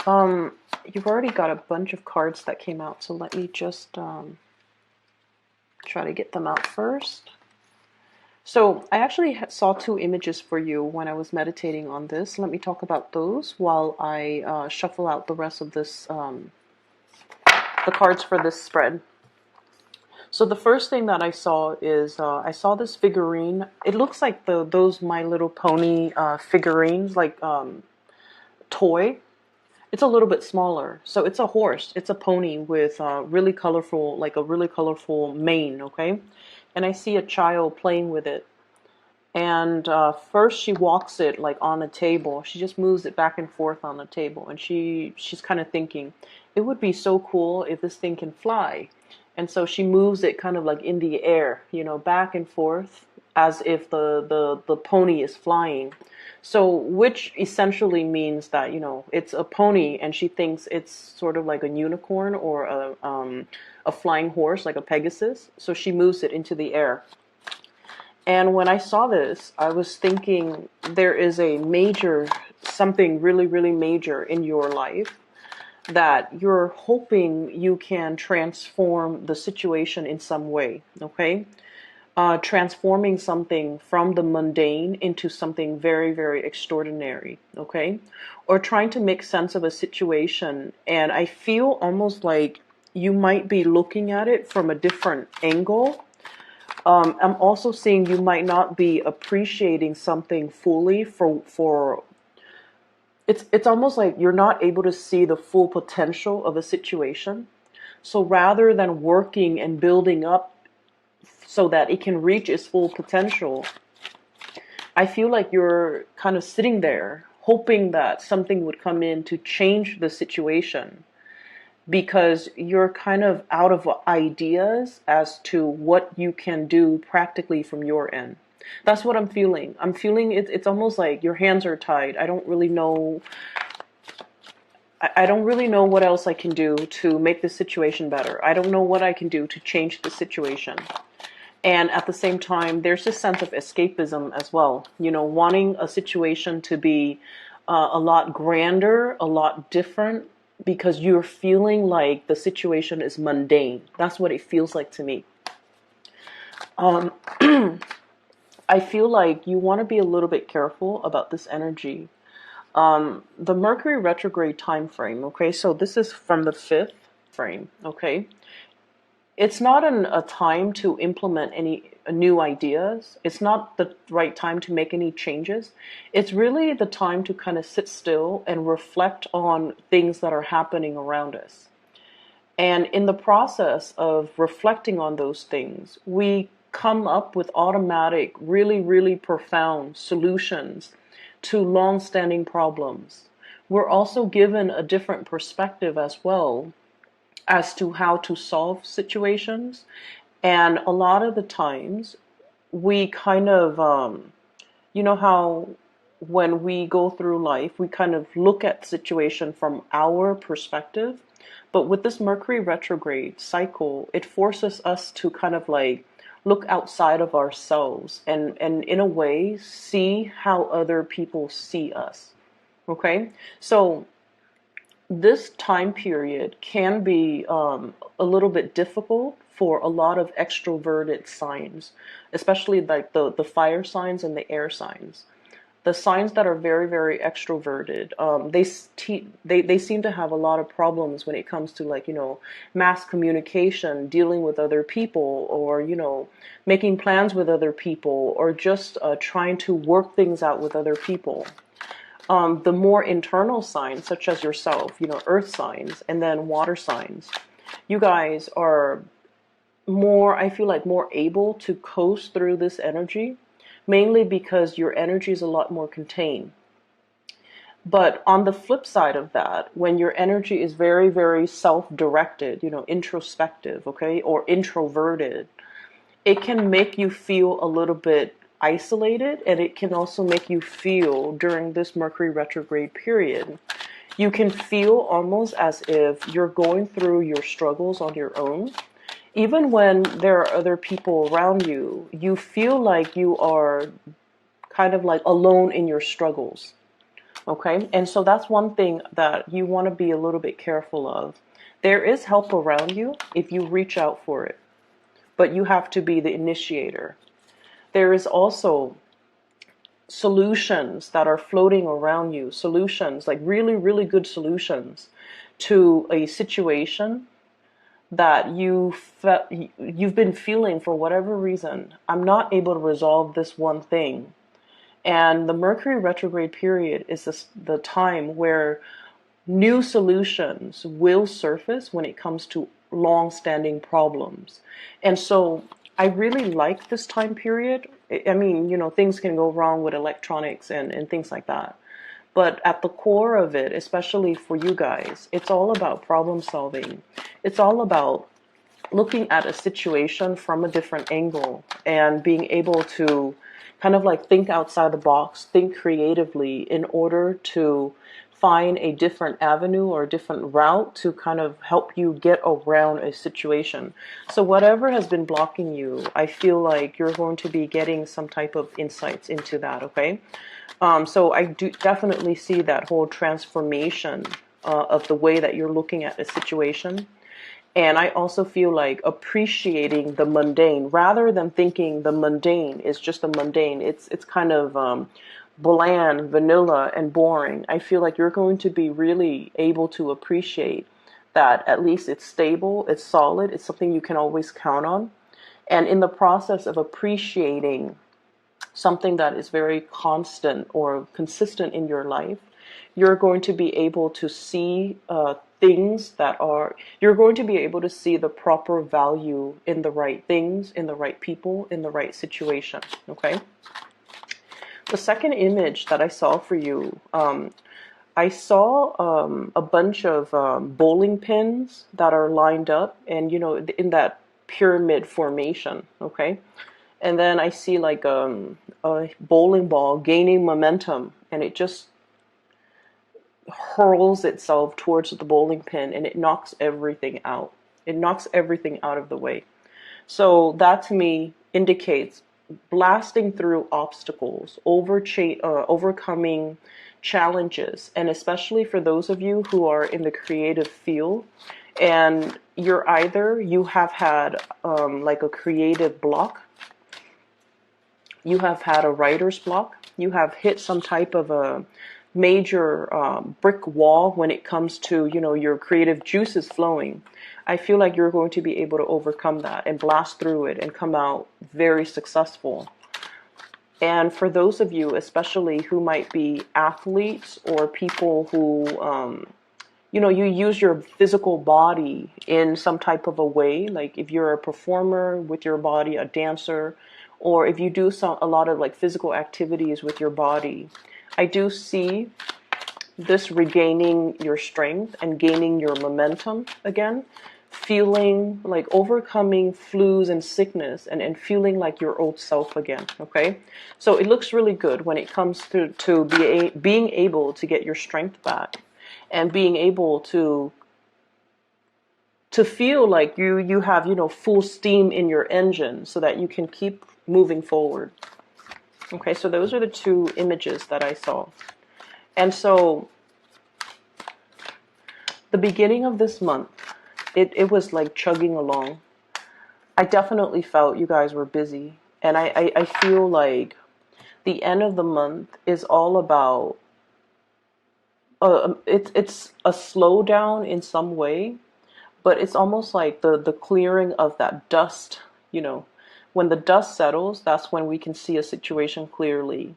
You've already got a bunch of cards that came out, so let me just try to get them out first. So I actually saw two images for you when I was meditating on this. Let me talk about those while I shuffle out the rest of this, the cards for this spread. So the first thing that I saw is I saw this figurine. It looks like those My Little Pony figurines, like toy. It's a little bit smaller. So it's a horse. It's a pony with really colorful, like a really colorful mane, okay? And I see a child playing with it. And first she walks it like on a table. She just moves it back and forth on the table. And she's kind of thinking, it would be so cool if this thing can fly. And so she moves it kind of like in the air, you know, back and forth as if the pony is flying. So, which essentially means that, you know, it's a pony and she thinks it's sort of like a unicorn or a flying horse, like a Pegasus. So she moves it into the air. And when I saw this, I was thinking there is a major, something really, really major in your life that you're hoping you can transform the situation in some way, okay? Transforming something from the mundane into something very, very extraordinary, okay? Or trying to make sense of a situation. And I feel almost like you might be looking at it from a different angle. I'm also seeing you might not be appreciating something fully for it's almost like you're not able to see the full potential of a situation. So rather than working and building up so that it can reach its full potential, I feel like you're kind of sitting there hoping that something would come in to change the situation, because you're kind of out of ideas as to what you can do practically from your end. That's what I'm feeling. I'm feeling it's almost like your hands are tied. I don't really know. I don't really know what else I can do to make this situation better. I don't know what I can do to change the situation. And at the same time, there's this sense of escapism as well. You know, wanting a situation to be a lot grander, a lot different, because you're feeling like the situation is mundane. That's what it feels like to me. Um, I feel like you want to be a little bit careful about this energy. The Mercury retrograde time frame, okay, so this is from the 5th frame, okay? It's not a time to implement any new ideas. It's not the right time to make any changes. It's really the time to kind of sit still and reflect on things that are happening around us. And in the process of reflecting on those things, we come up with automatic, really, really profound solutions to long-standing problems. We're also given a different perspective as well as to how to solve situations. And a lot of the times we kind of, you know how when we go through life, we kind of look at the situation from our perspective. But with this Mercury retrograde cycle, it forces us to kind of like look outside of ourselves and in a way see how other people see us. Okay? So this time period can be a little bit difficult for a lot of extroverted signs, especially like the fire signs and the air signs. The signs that are very, very extroverted, they seem to have a lot of problems when it comes to, like, you know, mass communication, dealing with other people, or, you know, making plans with other people, or just trying to work things out with other people. The more internal signs, such as yourself, you know, earth signs, and then water signs, you guys are more, I feel like, more able to coast through this energy, mainly because your energy is a lot more contained. But on the flip side of that, when your energy is very, very self-directed, you know, introspective, okay, or introverted, it can make you feel a little bit isolated, and it can also make you feel during this Mercury retrograde period, you can feel almost as if you're going through your struggles on your own. Even when there are other people around you, you feel like you are kind of like alone in your struggles. Okay, and so that's one thing that you want to be a little bit careful of. There is help around you if you reach out for it, but you have to be the initiator. There is also solutions that are floating around you, solutions, like really, really good solutions to a situation that you've been feeling for whatever reason. I'm not able to resolve this one thing. And the Mercury retrograde period is the time where new solutions will surface when it comes to long-standing problems. And so I really like this time period. I mean, things can go wrong with electronics and things like that. But at the core of it, especially for you guys, it's all about problem solving. It's all about looking at a situation from a different angle and being able to kind of like think outside the box, think creatively in order to find a different avenue or a different route to kind of help you get around a situation. So whatever has been blocking you, I feel like you're going to be getting some type of insights into that, okay? So I do definitely see that whole transformation of the way that you're looking at a situation. And I also feel like appreciating the mundane rather than thinking the mundane is just the mundane. It's kind of bland, vanilla, and boring. I feel like you're going to be really able to appreciate that at least it's stable, it's solid, it's something you can always count on. And in the process of appreciating something that is very constant or consistent in your life, you're going to be able to see you're going to be able to see the proper value in the right things, in the right people, in the right situation, okay? The second image that I saw for you, I saw a bunch of bowling pins that are lined up and, in that pyramid formation, okay? And then I see like a bowling ball gaining momentum, and it just hurls itself towards the bowling pin, and it knocks everything out. It knocks everything out of the way. So that to me indicates blasting through obstacles, overcoming challenges, and especially for those of you who are in the creative field, and you have had like a creative block, you have had a writer's block, you have hit some type of a major brick wall when it comes to, your creative juices flowing. I feel like you're going to be able to overcome that and blast through it and come out very successful. And for those of you, especially who might be athletes or people who, you use your physical body in some type of a way, like if you're a performer with your body, a dancer, or if you do a lot of like physical activities with your body, I do see this regaining your strength and gaining your momentum again, feeling like overcoming flus and sickness and feeling like your old self again, okay? So it looks really good when it comes to being able to get your strength back and being able to feel like you have, full steam in your engine so that you can keep moving forward. Okay, so those are the two images that I saw. And so the beginning of this month, it was like chugging along. I definitely felt you guys were busy. And I feel like the end of the month is all about, it's a slowdown in some way, but it's almost like the clearing of that dust, When the dust settles, that's when we can see a situation clearly.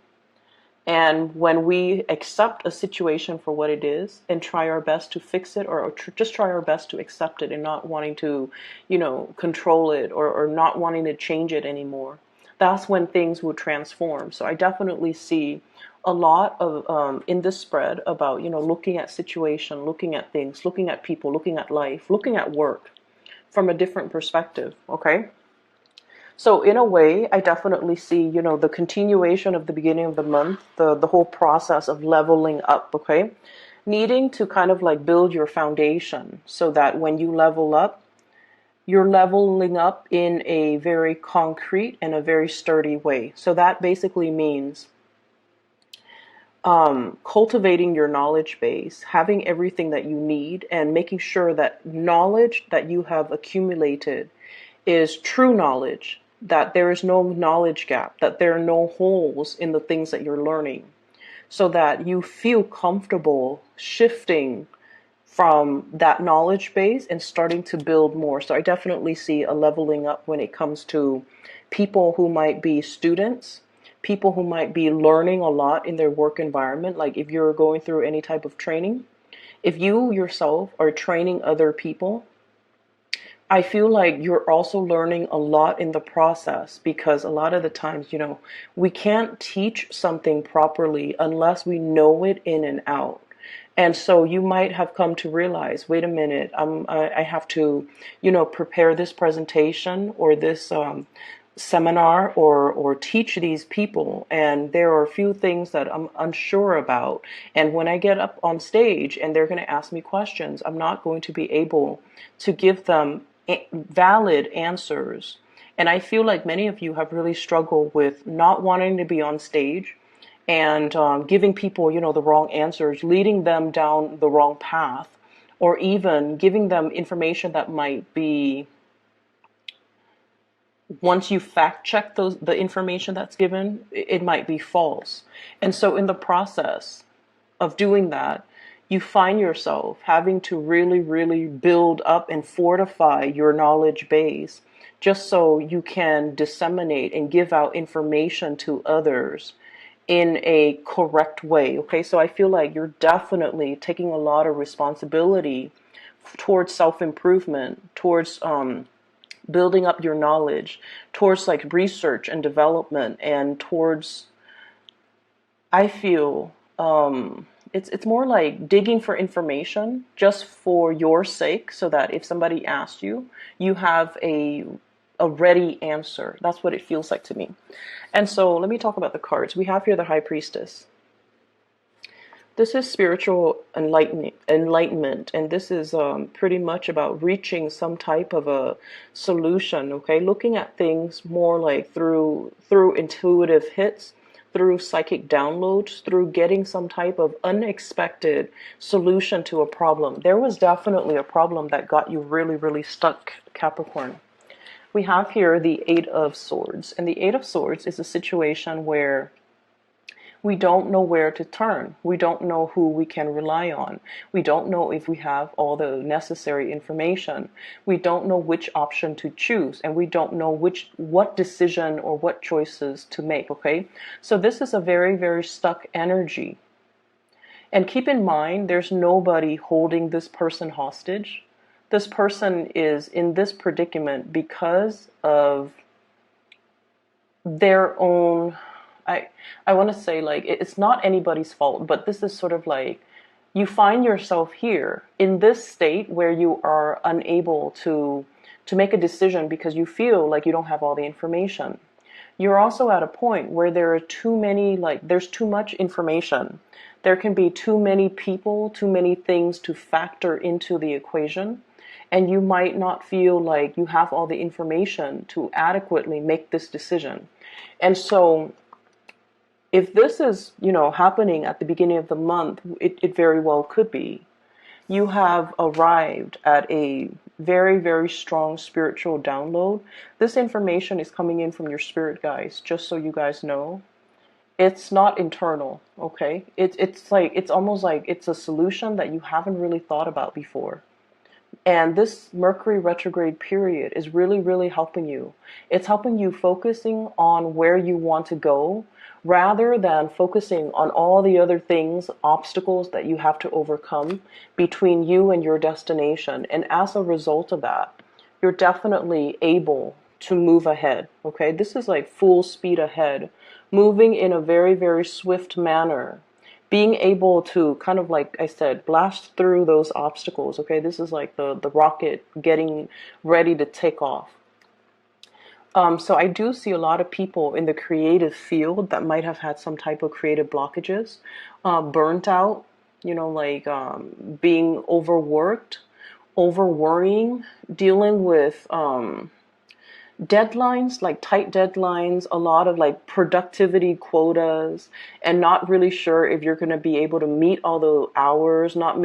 And when we accept a situation for what it is and try our best to fix it, or just try our best to accept it and not wanting to, control it or not wanting to change it anymore, that's when things will transform. So I definitely see a lot of in this spread about, looking at situation, looking at things, looking at people, looking at life, looking at work from a different perspective, okay? So in a way, I definitely see, the continuation of the beginning of the month, the whole process of leveling up, okay? Needing to kind of like build your foundation so that when you level up, you're leveling up in a very concrete and a very sturdy way. So that basically means cultivating your knowledge base, having everything that you need, and making sure that knowledge that you have accumulated is true knowledge, that there is no knowledge gap, that there are no holes in the things that you're learning, so that you feel comfortable shifting from that knowledge base and starting to build more. So I definitely see a leveling up when it comes to people who might be students, people who might be learning a lot in their work environment. Like if you're going through any type of training, if you yourself are training other people, I feel like you're also learning a lot in the process, because a lot of the times, we can't teach something properly unless we know it in and out. And so you might have come to realize, wait a minute, I have to, prepare this presentation or this seminar or teach these people, and there are a few things that I'm unsure about. And when I get up on stage and they're going to ask me questions, I'm not going to be able to give them valid answers. And I feel like many of you have really struggled with not wanting to be on stage and giving people, the wrong answers, leading them down the wrong path, or even giving them information that might be, once you fact check the information that's given, it might be false. And so in the process of doing that, you find yourself having to really, really build up and fortify your knowledge base, just so you can disseminate and give out information to others in a correct way. Okay, so I feel like you're definitely taking a lot of responsibility towards self-improvement, towards building up your knowledge, towards like research and development, and towards, I feel, it's more like digging for information just for your sake, so that if somebody asks you, you have a ready answer. That's what it feels like to me. And so let me talk about the cards. We have here the High Priestess. This is spiritual enlightenment, and this is pretty much about reaching some type of a solution. Okay, looking at things more like through intuitive hits, through psychic downloads, through getting some type of unexpected solution to a problem. There was definitely a problem that got you really, really stuck, Capricorn. We have here the Eight of Swords, and the Eight of Swords is a situation where we don't know where to turn. We don't know who we can rely on. We don't know if we have all the necessary information. We don't know which option to choose, and we don't know what decision or what choices to make, okay? So this is a very, very stuck energy. And keep in mind, there's nobody holding this person hostage. This person is in this predicament because of their own, I want to say, like, it's not anybody's fault, but this is sort of like, you find yourself here in this state where you are unable to make a decision because you feel like you don't have all the information. You're also at a point where there are too many, like, there's too much information. There can be too many people, too many things to factor into the equation, and you might not feel like you have all the information to adequately make this decision. And so if this is, happening at the beginning of the month, it very well could be. You have arrived at a very, very strong spiritual download. This information is coming in from your spirit guides, just so you guys know. It's not internal, okay? It's almost like it's a solution that you haven't really thought about before. And this Mercury retrograde period is really, really helping you. It's helping you focusing on where you want to go, rather than focusing on all the other things, obstacles that you have to overcome between you and your destination. And as a result of that, you're definitely able to move ahead, okay? This is like full speed ahead, moving in a very, very swift manner, being able to kind of, like I said, blast through those obstacles, okay? This is like the rocket getting ready to take off. So I do see a lot of people in the creative field that might have had some type of creative blockages, burnt out, being overworked, over worrying, dealing with deadlines, like tight deadlines, a lot of like productivity quotas, and not really sure if you're going to be able to meet all the hours, not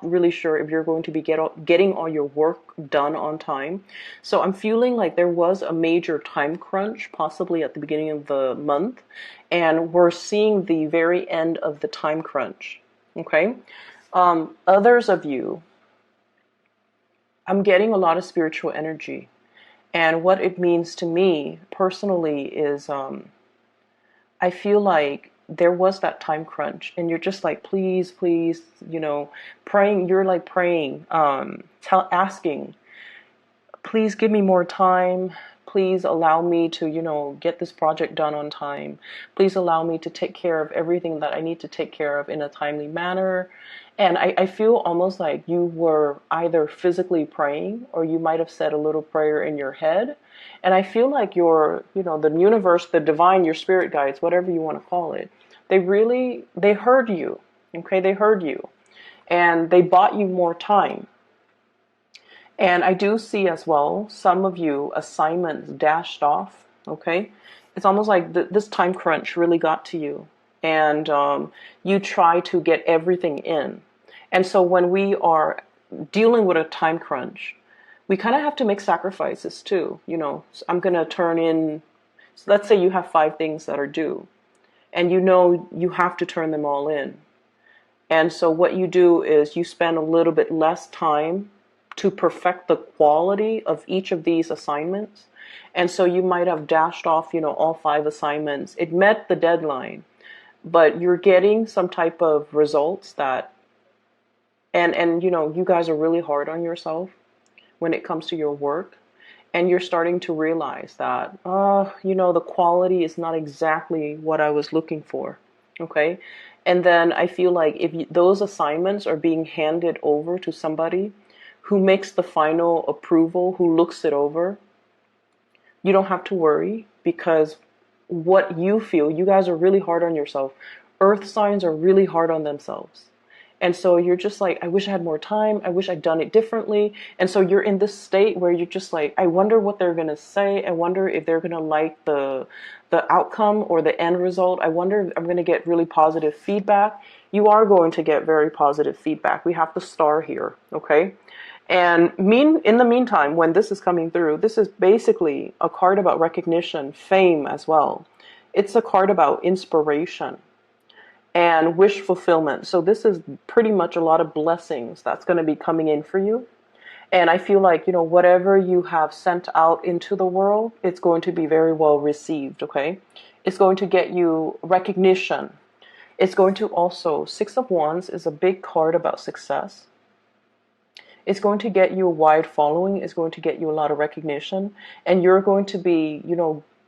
really sure if you're going to be getting all your work done on time. So I'm feeling like there was a major time crunch, possibly at the beginning of the month, and we're seeing the very end of the time crunch. Okay. Others of you, I'm getting a lot of spiritual energy. And what it means to me personally is I feel like there was that time crunch, and you're just like, please, please, praying. You're like praying, asking, please give me more time. Please allow me to, get this project done on time. Please allow me to take care of everything that I need to take care of in a timely manner. And I feel almost like you were either physically praying or you might have said a little prayer in your head. And I feel like the universe, the divine, your spirit guides, whatever you want to call it, they heard you. Okay, they heard you. And they bought you more time. And I do see as well, some of you assignments dashed off, okay? It's almost like this time crunch really got to you. And you try to get everything in. And so when we are dealing with a time crunch, we kind of have to make sacrifices too. I'm going to turn in, so let's say you have 5 things that are due. And you have to turn them all in. And so what you do is you spend a little bit less time to perfect the quality of each of these assignments. And so you might have dashed off, all 5 assignments. It met the deadline, but you're getting some type of results that, and you guys are really hard on yourself when it comes to your work. And you're starting to realize that, the quality is not exactly what I was looking for. Okay. And then I feel like if those assignments are being handed over to somebody who makes the final approval, who looks it over, you don't have to worry, because what you feel, you guys are really hard on yourself. Earth signs are really hard on themselves. And so you're just like, I wish I had more time. I wish I'd done it differently. And so you're in this state where you're just like, I wonder what they're going to say. I wonder if they're going to like the outcome or the end result. I wonder if I'm going to get really positive feedback. You are going to get very positive feedback. We have the star here, okay? And in the meantime, when this is coming through, this is basically a card about recognition, fame as well. It's a card about inspiration and wish fulfillment. So this is pretty much a lot of blessings that's going to be coming in for you. And I feel like, whatever you have sent out into the world, it's going to be very well received, okay? It's going to get you recognition. It's going to also, 6 of Wands is a big card about success. It's going to get you a wide following. It's going to get you a lot of recognition. And you're going to be,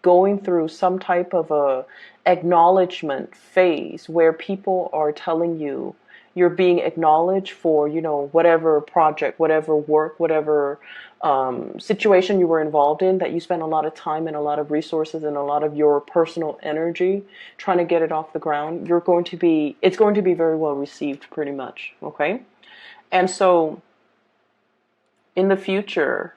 going through some type of a acknowledgement phase where people are telling you you're being acknowledged for, whatever project, whatever work, whatever situation you were involved in, that you spent a lot of time and a lot of resources and a lot of your personal energy trying to get it off the ground. It's going to be very well received pretty much. Okay. And so in the future,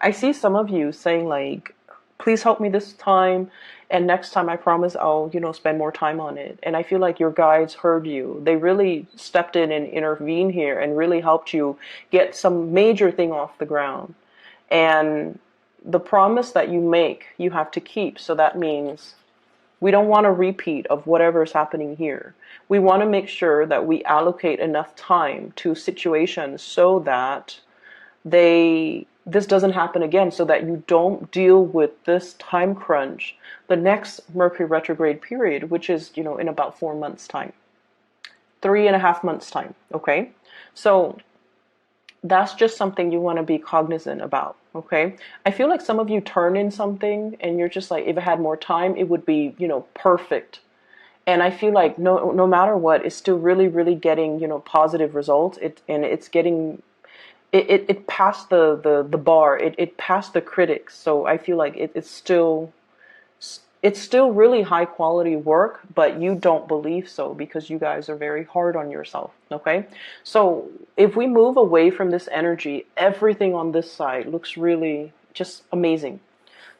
I see some of you saying like, please help me this time, and next time I promise I'll, spend more time on it. And I feel like your guides heard you. They really stepped in and intervened here and really helped you get some major thing off the ground. And the promise that you make, you have to keep. So that means we don't want a repeat of whatever is happening here. We want to make sure that we allocate enough time to situations so that this doesn't happen again, so that you don't deal with this time crunch the next Mercury retrograde period, which is, in about 4 months' time, 3.5 months' time. Okay. So that's just something you want to be cognizant about. Okay. I feel like some of you turn in something and you're just like, if I had more time, it would be, perfect. And I feel like no matter what, it's still really, really getting, positive results. It passed the bar. It passed the critics. So I feel like it's still really high quality work, but you don't believe so because you guys are very hard on yourself. Okay. So if we move away from this energy, everything on this side looks really just amazing.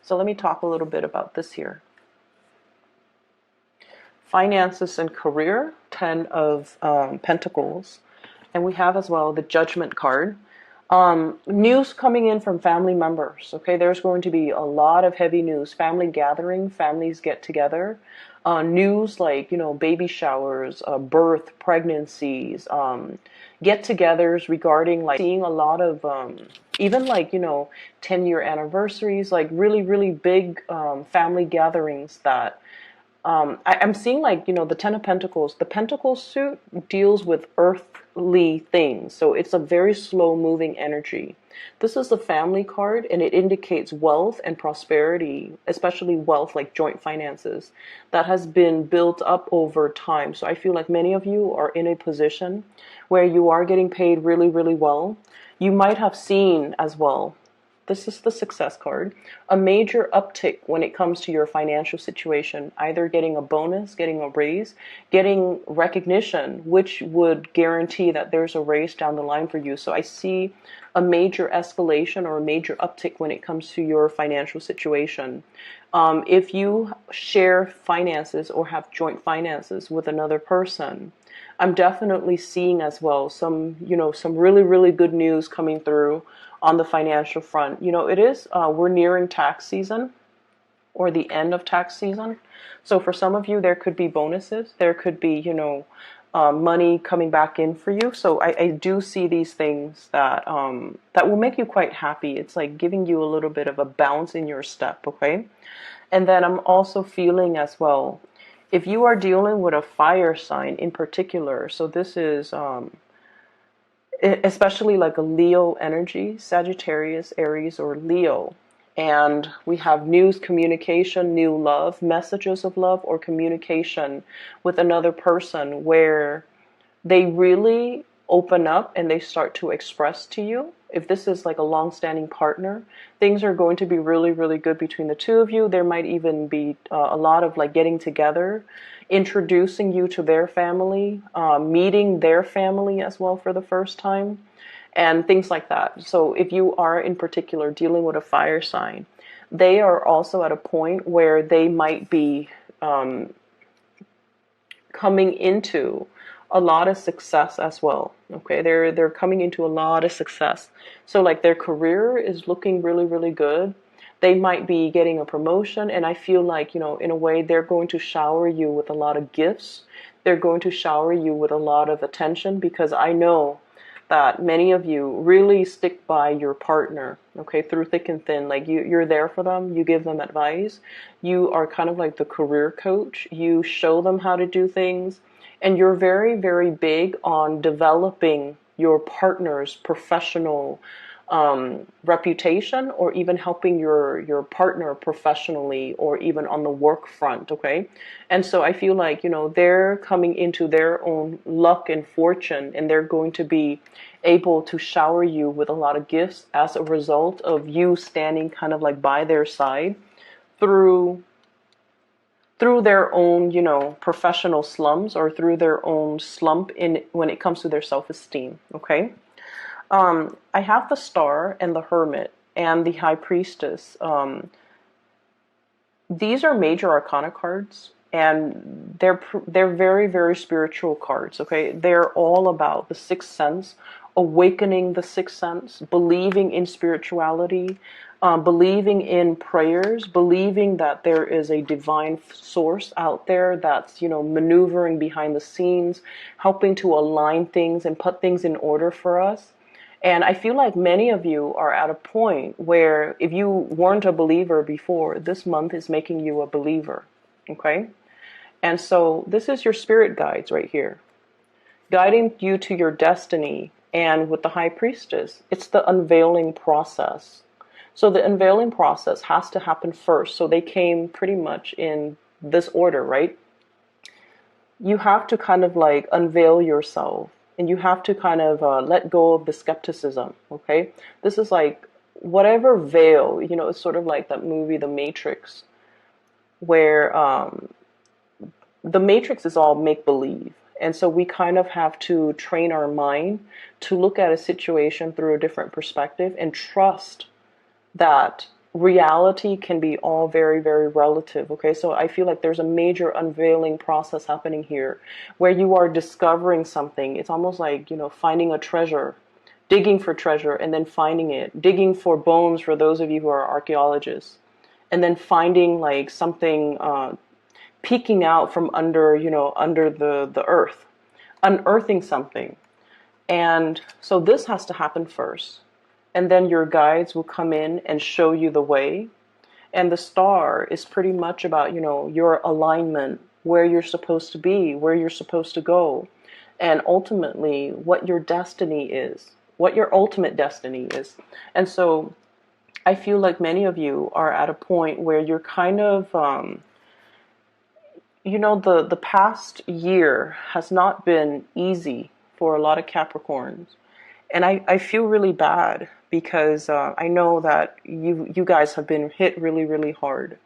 So let me talk a little bit about this here. Finances and career, 10 of Pentacles. And we have as well the Judgment card. News coming in from family members. Okay, there's going to be a lot of heavy news. Family gathering, families get together. News like, baby showers, birth, pregnancies, get-togethers regarding like seeing a lot of even like 10-year anniversaries, like really really big family gatherings that I'm seeing like, the Ten of Pentacles. The Pentacle suit deals with earthly things. So it's a very slow moving energy. This is the family card and it indicates wealth and prosperity, especially wealth like joint finances that has been built up over time. So I feel like many of you are in a position where you are getting paid really, really well. You might have seen as well, this is the Success card, a major uptick when it comes to your financial situation, either getting a bonus, getting a raise, getting recognition, which would guarantee that there's a raise down the line for you. So I see a major escalation or a major uptick when it comes to your financial situation. If you share finances or have joint finances with another person, I'm definitely seeing as well some really, really good news coming through on the financial front. It is, we're nearing tax season or the end of tax season. So for some of you, there could be bonuses. There could be, money coming back in for you. So I do see these things that that will make you quite happy. It's like giving you a little bit of a bounce in your step, okay? And then I'm also feeling as well, if you are dealing with a fire sign in particular, so this is especially like a Leo energy, Sagittarius, Aries, or Leo. And we have news, communication, new love, messages of love, or communication with another person where they really open up and they start to express to you. If this is like a long-standing partner, things are going to be really, really good between the two of you. There might even be a lot of like getting together, introducing you to their family, meeting their family as well for the first time, and things like that. So if you are in particular dealing with a fire sign, they are also at a point where they might be coming into a lot of success as well. Okay, they're coming into a lot of success. So like their career is looking really, really good. They might be getting a promotion, and I feel like, in a way, they're going to shower you with a lot of gifts. They're going to shower you with a lot of attention, because I know that many of you really stick by your partner, okay, through thick and thin. Like you're there for them. You give them advice. You are kind of like the career coach. You show them how to do things. And you're very, very big on developing your partner's professional reputation, or even helping your partner professionally, or even on the work front, okay? And so I feel like, they're coming into their own luck and fortune, and they're going to be able to shower you with a lot of gifts as a result of you standing kind of like by their side through their own, professional slums, or through their own slump when it comes to their self-esteem, okay? I have the Star and the Hermit and the High Priestess. These are major arcana cards, and they're very, very spiritual cards, okay? They're all about the sixth sense, awakening the sixth sense, believing in spirituality, believing in prayers, believing that there is a divine source out there that's, maneuvering behind the scenes, helping to align things and put things in order for us. And I feel like many of you are at a point where if you weren't a believer before, this month is making you a believer, okay? And so this is your spirit guides right here, guiding you to your destiny. And with the High Priestess, it's the unveiling process. So the unveiling process has to happen first. So they came pretty much in this order, right? You have to kind of like unveil yourself, and you have to kind of let go of the skepticism, okay? This is like whatever veil, it's sort of like that movie, The Matrix, where the Matrix is all make-believe. And so we kind of have to train our mind to look at a situation through a different perspective and trust that reality can be all very, very relative. Okay, so I feel like there's a major unveiling process happening here where you are discovering something. It's almost like, finding a treasure, digging for treasure and then finding it, digging for bones for those of you who are archaeologists, and then finding like something peeking out from under, under the earth, unearthing something. And so this has to happen first. And then your guides will come in and show you the way. And the star is pretty much about, your alignment, where you're supposed to be, where you're supposed to go, and ultimately what your destiny is, what your ultimate destiny is. And so I feel like many of you are at a point where you're kind of, the past year has not been easy for a lot of Capricorns. And I feel really bad because I know that you guys have been hit really, really hard.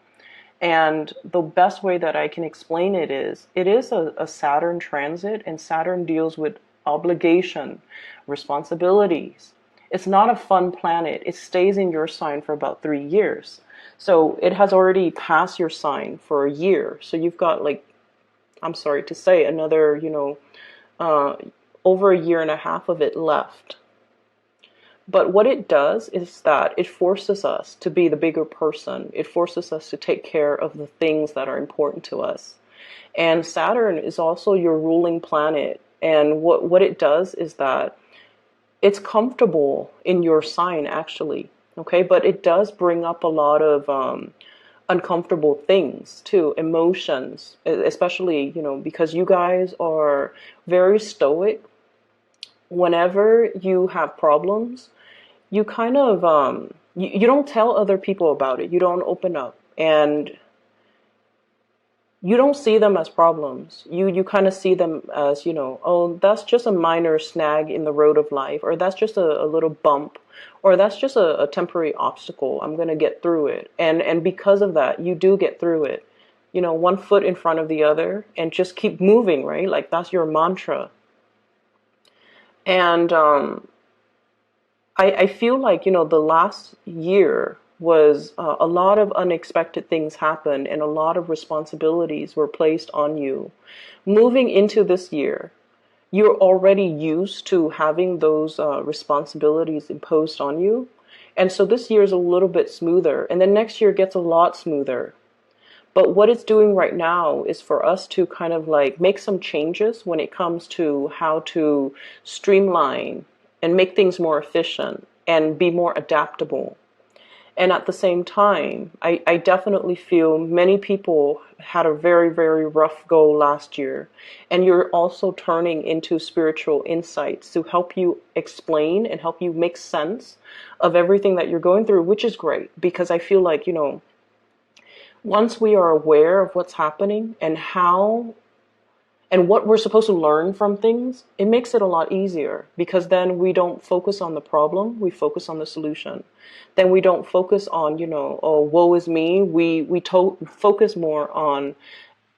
And the best way that I can explain it is a Saturn transit, and Saturn deals with obligation, responsibilities. It's not a fun planet. It stays in your sign for about 3 years. So it has already passed your sign for a year. So you've got, like, I'm sorry to say, another, over a year and a half of it left. But what it does is that it forces us to be the bigger person. It forces us to take care of the things that are important to us. And Saturn is also your ruling planet. And what it does is that it's comfortable in your sign, actually. Okay, but it does bring up a lot of uncomfortable things too, emotions, especially, because you guys are very stoic. Whenever you have problems, you kind of you don't tell other people about it. You don't open up, and you don't see them as problems. You kind of see them as, oh, that's just a minor snag in the road of life, or that's just a little bump, or that's just a temporary obstacle. I'm going to get through it. And because of that, you do get through it. One foot in front of the other and just keep moving, right? Like that's your mantra. And I feel like, the last year was a lot of unexpected things happened and a lot of responsibilities were placed on you. Moving into this year, you're already used to having those responsibilities imposed on you. And so this year is a little bit smoother. And then next year gets a lot smoother. But what it's doing right now is for us to kind of like make some changes when it comes to how to streamline and make things more efficient and be more adaptable. And at the same time, I definitely feel many people had a very, very rough go last year. And you're also turning into spiritual insights to help you explain and help you make sense of everything that you're going through, which is great. Because I feel like, once we are aware of what's happening and how and what we're supposed to learn from things, it makes it a lot easier, because then we don't focus on the problem, we focus on the solution. Then we don't focus on, oh, woe is me. We focus more on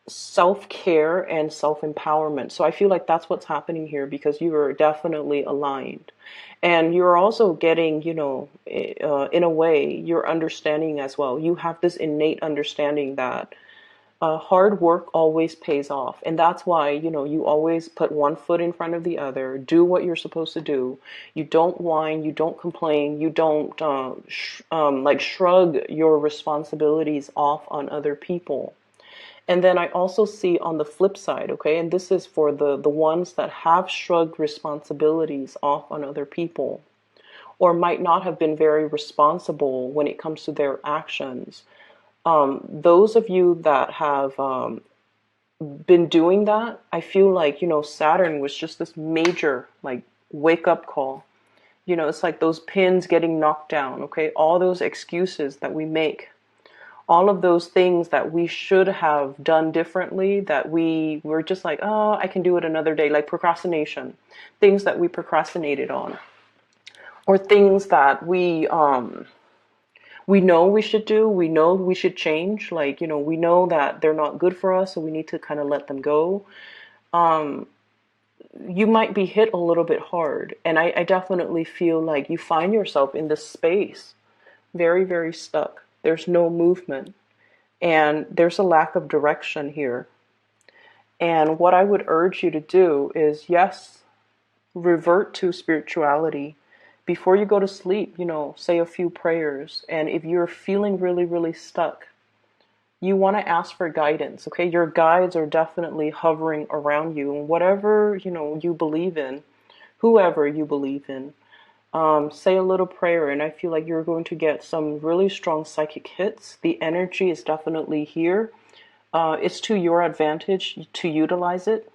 self-care and self-empowerment. So I feel like that's what's happening here, because you are definitely aligned. And you're also getting, in a way, you're understanding as well. You have this innate understanding that hard work always pays off. And that's why, you always put one foot in front of the other, do what you're supposed to do. You don't whine, you don't complain, you don't shrug your responsibilities off on other people. And then I also see on the flip side, okay, and this is for the ones that have shrugged responsibilities off on other people, or might not have been very responsible when it comes to their actions. Those of you that have been doing that, I feel like, Saturn was just this major, like, wake up call. It's like those pins getting knocked down, okay? All those excuses that we make, all of those things that we should have done differently, that we were just like, oh, I can do it another day, like procrastination, things that we procrastinated on, or things that we know we should do, we know we should change, like, we know that they're not good for us, so we need to kind of let them go. You might be hit a little bit hard, and I definitely feel like you find yourself in this space very, very stuck. There's no movement, and there's a lack of direction here. And what I would urge you to do is, yes, revert to spirituality. Before you go to sleep, say a few prayers. And if you're feeling really, really stuck, you want to ask for guidance, okay? Your guides are definitely hovering around you. And whatever, you believe in, whoever you believe in, say a little prayer, and I feel like you're going to get some really strong psychic hits. The energy is definitely here. It's to your advantage to utilize it.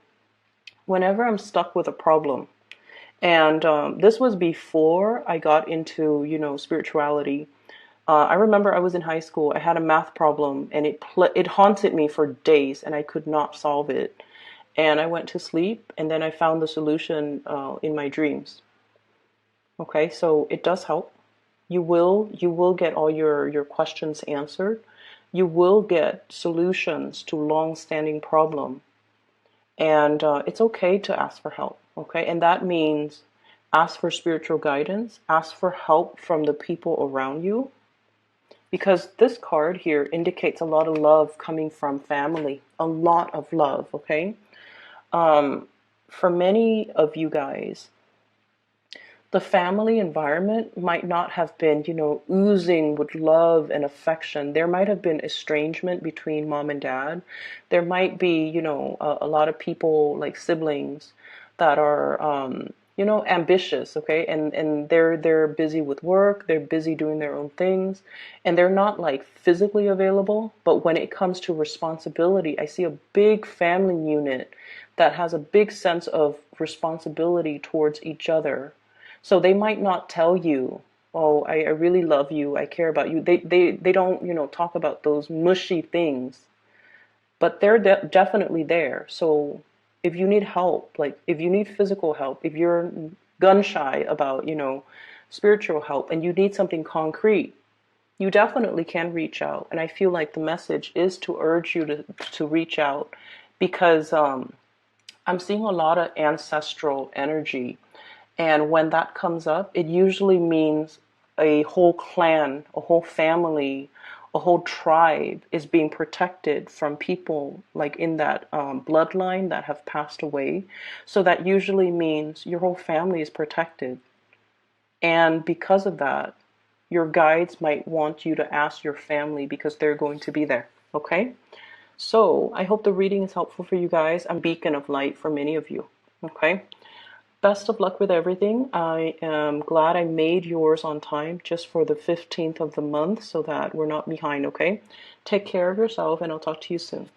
Whenever I'm stuck with a problem, and this was before I got into, spirituality. I remember I was in high school. I had a math problem, and it haunted me for days, and I could not solve it. And I went to sleep, and then I found the solution in my dreams. Okay, so it does help. You will get all your questions answered. You will get solutions to long-standing problem, and it's okay to ask for help. Okay, and that means ask for spiritual guidance, ask for help from the people around you, because this card here indicates a lot of love coming from family, a lot of love. Okay, for many of you guys, the family environment might not have been, oozing with love and affection. There might have been estrangement between mom and dad. There might be, a lot of people like siblings that are, ambitious, okay? And they're busy with work, they're busy doing their own things, and they're not like physically available. But when it comes to responsibility, I see a big family unit that has a big sense of responsibility towards each other. So they might not tell you, oh, I really love you, I care about you. They don't, talk about those mushy things, but they're definitely there. So if you need help, like if you need physical help, if you're gun shy about, spiritual help, and you need something concrete, you definitely can reach out. And I feel like the message is to urge you to reach out, because I'm seeing a lot of ancestral energy. And when that comes up, it usually means a whole clan, a whole family, a whole tribe is being protected from people like in that bloodline that have passed away. So that usually means your whole family is protected. And because of that, your guides might want you to ask your family because they're going to be there. Okay? So I hope the reading is helpful for you guys. I'm a beacon of light for many of you. Okay? Best of luck with everything. I am glad I made yours on time just for the 15th of the month so that we're not behind, okay? Take care of yourself, and I'll talk to you soon.